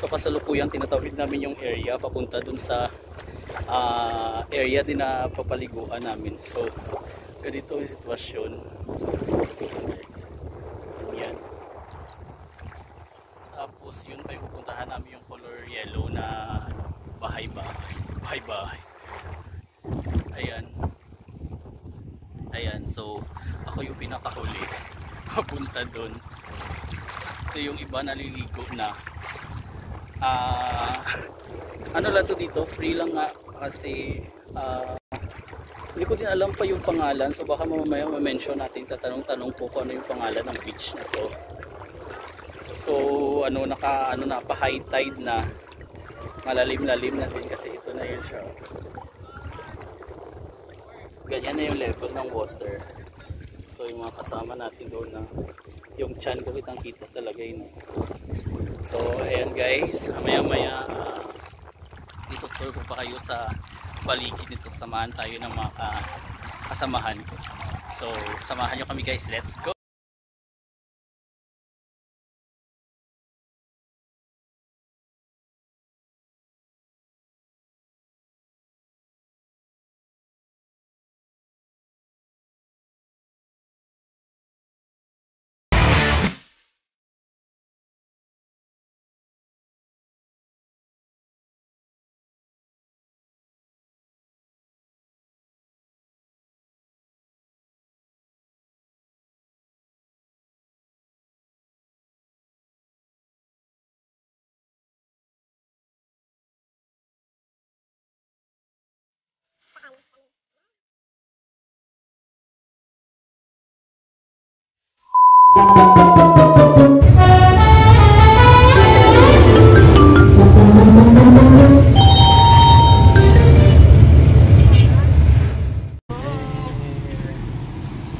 ito kasalukuyang tinatawid namin yung area papunta dun sa area din na papaliguan namin. So ganito yung sitwasyon. Yan. Tapos yun pa yung pupuntahan namin yung color yellow na bahay-bahay. Ayan. Ayan, so ako yung pinakahuli papunta doon. So yung iba naliligo na. Ano lang to dito, free lang nga kasi hindi ko din alam pa yung pangalan, so baka mamaya ma-mention natin, tatanong-tanong po kung ano yung pangalan ng beach na to. So pa high tide na, malalim-lalim na din kasi ito na yun siya. Ganyan na yung level ng water. So yung mga kasama natin doon na yung chan ko kitang kita talaga yun. So ayan guys, maya itutur ko pa kayo sa paligid nito. Samahan tayo ng mga kasamahan ko. So samahan nyo kami guys, let's go!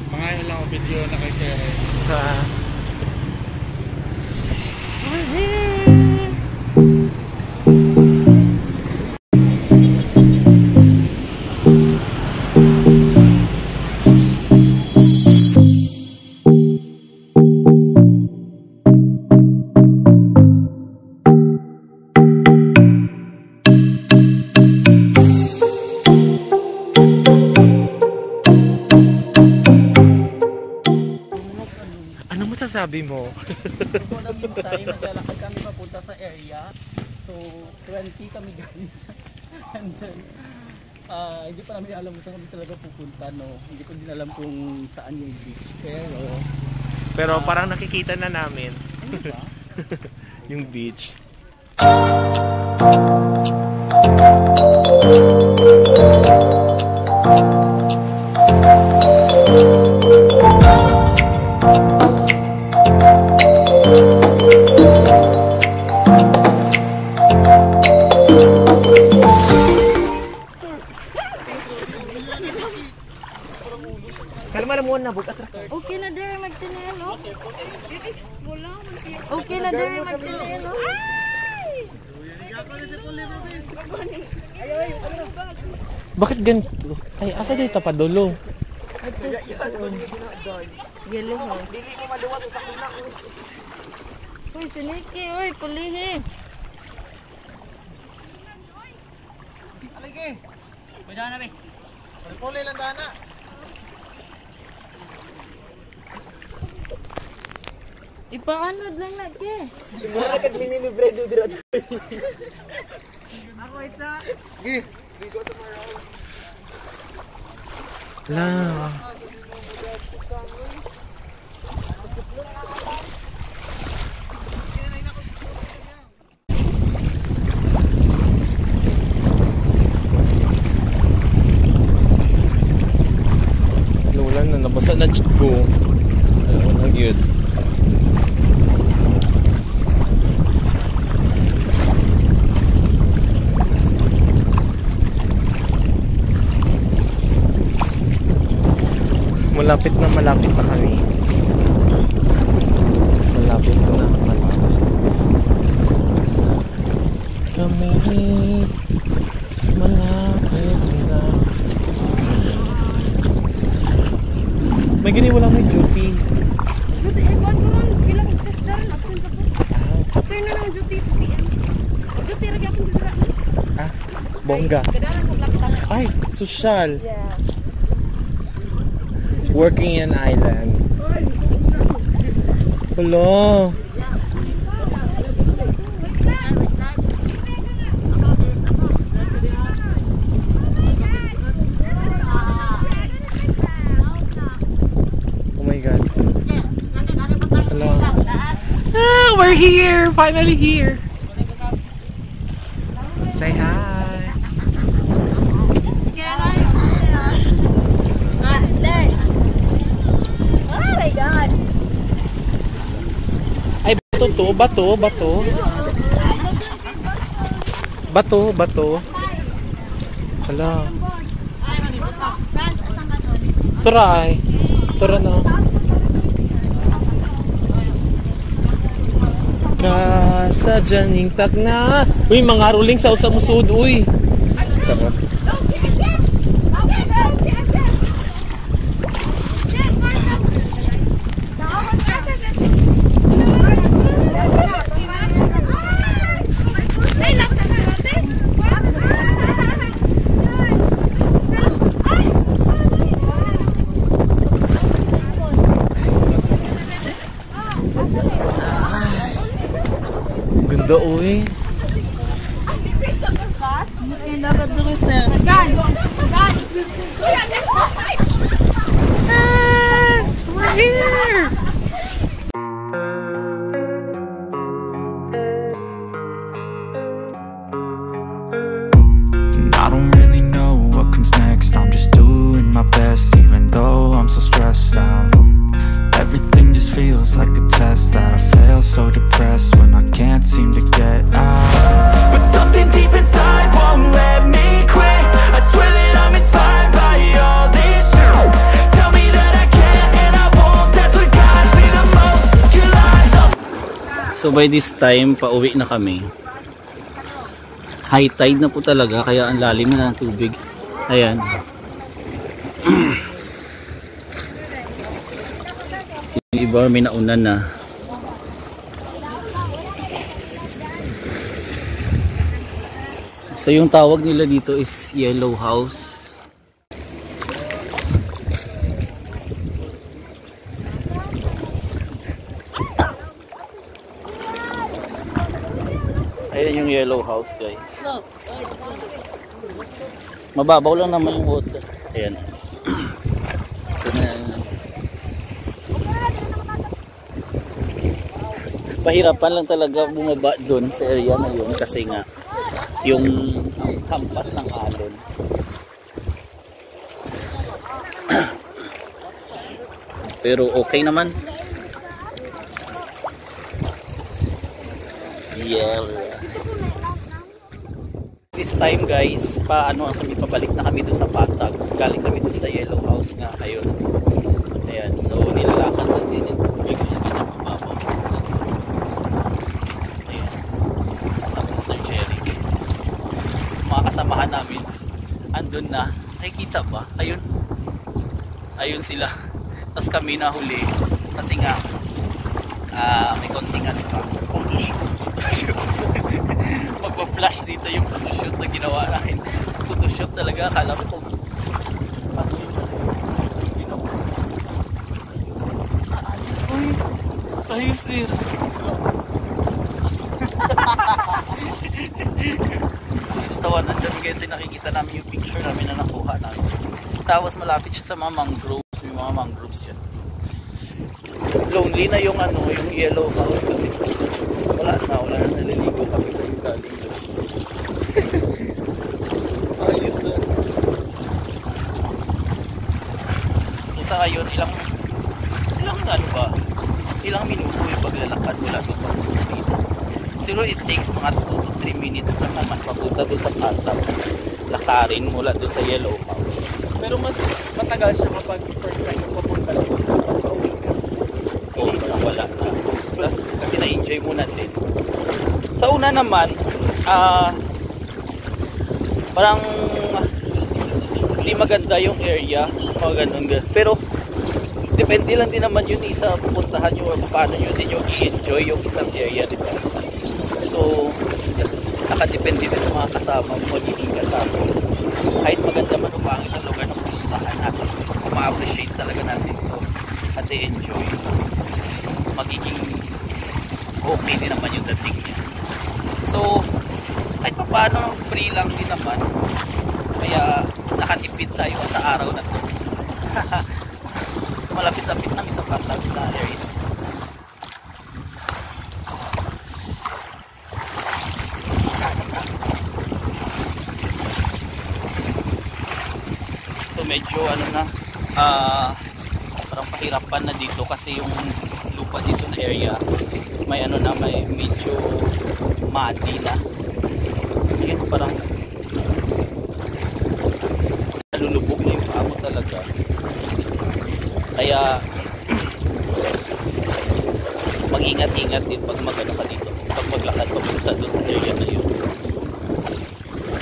Mga ilang video na kay share. Ano masasabi mo? Ito lang yung time, naglalakad kami papunta sa area. So 20 kami guys. And then hindi pa namin alam kung saan kami talaga pupunta, no. Hindi ko din alam kung saan yung beach. Pero parang nakikita na namin. Ano ba? Yung beach. Kalma na muna, bukat ra. Okay na dere magtinelo. Okay na dere magtinelo. Ay! Bakit ganito? Ay, asa dito pa dulo? Yellow house. Uy, siniki, uy, pulihi. Aligi. Pwede na rin. Puli lang dana. Ipaanod lang na ke. Wala kag linilibre do dira. Ako isa. Gi. We go tomorrow. La. Lulan na nabasa na chik ko. Ayun, ang cute. Malapit na kami. Malapit na. Kami malapit na. May gini wala may duty. Duty, ibon ko man. Bilang test daran. Absent ako. After na ng duty, 2 PM. Bongga. Ay, social. Yeah. Working in island. Hello. Oh my God. Hello. Ah, we're here. Finally here. Say hi. Oh my God. Ay, bato to, bato. Bato. Hala. Tura na. Kasadyaning tagna. Uy, mga ruling sa usang musud, uy. Sarap. Ganda, uy. We're here. I don't really know what comes next. I'm just doing my best, even though I'm so stressed out. Everything just feels like a test that I fail, so depressed when I can't seem to get out. But something deep inside won't let me quit. I swear that I'm inspired by all this shit. Tell me that I can and I won't. That's what guides me the most. Your lies all. So by this time, pauwi na kami. High tide na po talaga, kaya ang lalim na ng tubig. Ayan. Yung iba may naunan na. So yung tawag nila dito is Yellow House. Ayan yung Yellow House, guys. Mababaw lang naman yung water. Ayan. Pahirapan lang talaga bumaba doon sa area na yun kasi nga yung hampas ng alon. Pero okay naman. Yeah. This time, guys, pabalik na kami doon sa Patag. Galing kami doon sa Yellow House nga. Ayun. Ayan. So nilalakad lang din yung tubig na mababaw. Ayan. Kasama si Sir Jerry. Mga kasamahan namin andun na. Nakikita ba? Ayun. Ayun sila. Tapos kami nahuli kasi nga may konting ano pa, photoshoot. Magpa-flash dito yung photoshoot na ginawa namin. Photoshoot talaga, akala ko kung ano yun. Ayos, uy. Ayos din. Tawanan kami kasi nakikita namin yung picture namin na nakuha namin. Tapos malapit siya sa mga mangroves, may mga mangroves yan. Lonely na yung ano, yung Yellow House kasi wala na naliligo kami na yung galing doon. Ayos na. So sa ngayon, ilang ano ba? Ilang minuto yung paglalakad mula doon pa dito. Siguro it takes mga 2 to 3 minutes lang naman papunta doon sa Patag. Lakarin mula doon sa Yellow House. Pero mas matagal siya kapag first time mo papunta lang. Oo, wala na. Plus, kasi na-enjoy mo natin. Sa una naman, parang hindi maganda yung area, mga ganun. Pero, depende lang din naman yun sa pupuntahan nyo or paano nyo din yung i-enjoy yung isang area, diba? So, nakadepende din sa mga kasama mo, magiging kasama. Kahit maganda man o pangit ang lugar na pupuntahan natin, ma-appreciate talaga natin ito at i-enjoy. Magiging okay din naman yung dating niya. So kahit pa paano free lang din naman, kaya nakatipid tayo sa araw na ito. Malapit-lapit namin sa Patag na area. So medyo ano na, parang pahirapan na dito kasi yung lupa dito na area may ano na, may medyo muddy na. Yan, parang nalulubog na yung amo talaga. Kaya mag-ingat-ingat din pag magano ka dito, pag maglakad papunta doon sa area na yun.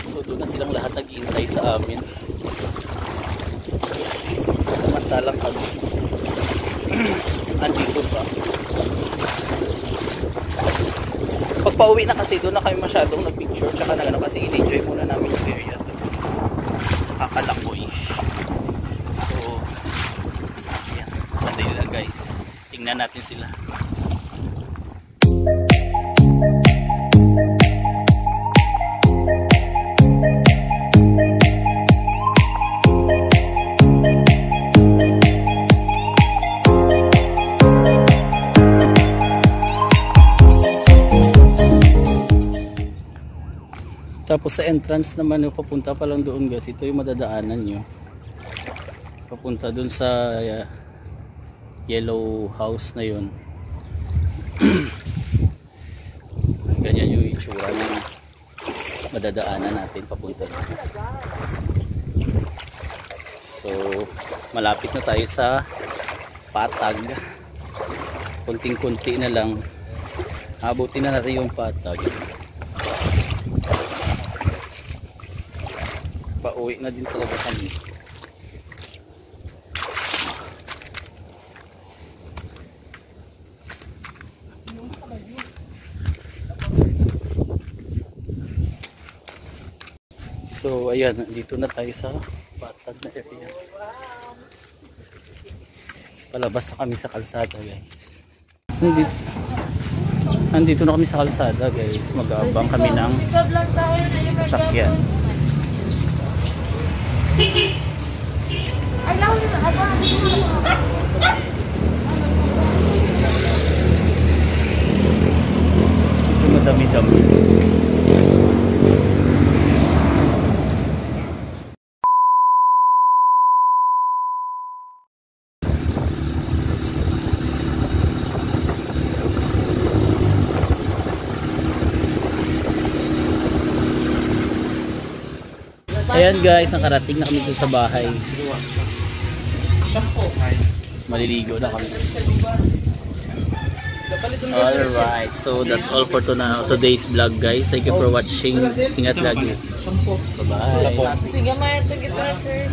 So doon na silang lahat nag-iintay sa amin, samantalang kami andito pa. Pag pauwi na kasi doon na kami masyadong nag-picture tsaka na ano, kasi in-enjoy muna namin yung area doon sa Kakalakoy. So yan, panday nila guys, tingnan natin sila. Tapos sa entrance naman yung papunta pa lang doon guys, ito yung madadaanan nyo papunta doon sa yellow house na yun. Ganyan yung itsura ng madadaanan natin papunta doon. So malapit na tayo sa Patag, kunting-kunti na lang abutin na natin yung Patag. Pauwi na din talaga kami. So ayan, dito na tayo sa Patag na area. Palabas na kami sa kalsada guys. Nandito na kami sa kalsada guys. Mag-aabang kami ng sasakyan. Ito madami-dami. Ayan guys, nakarating na kami dito sa bahay. Maliligo na kami. Alright, so that's all for today's vlog guys. Thank you for watching. Ingat lagi. Bye bye. Sige, may ito kita, sir.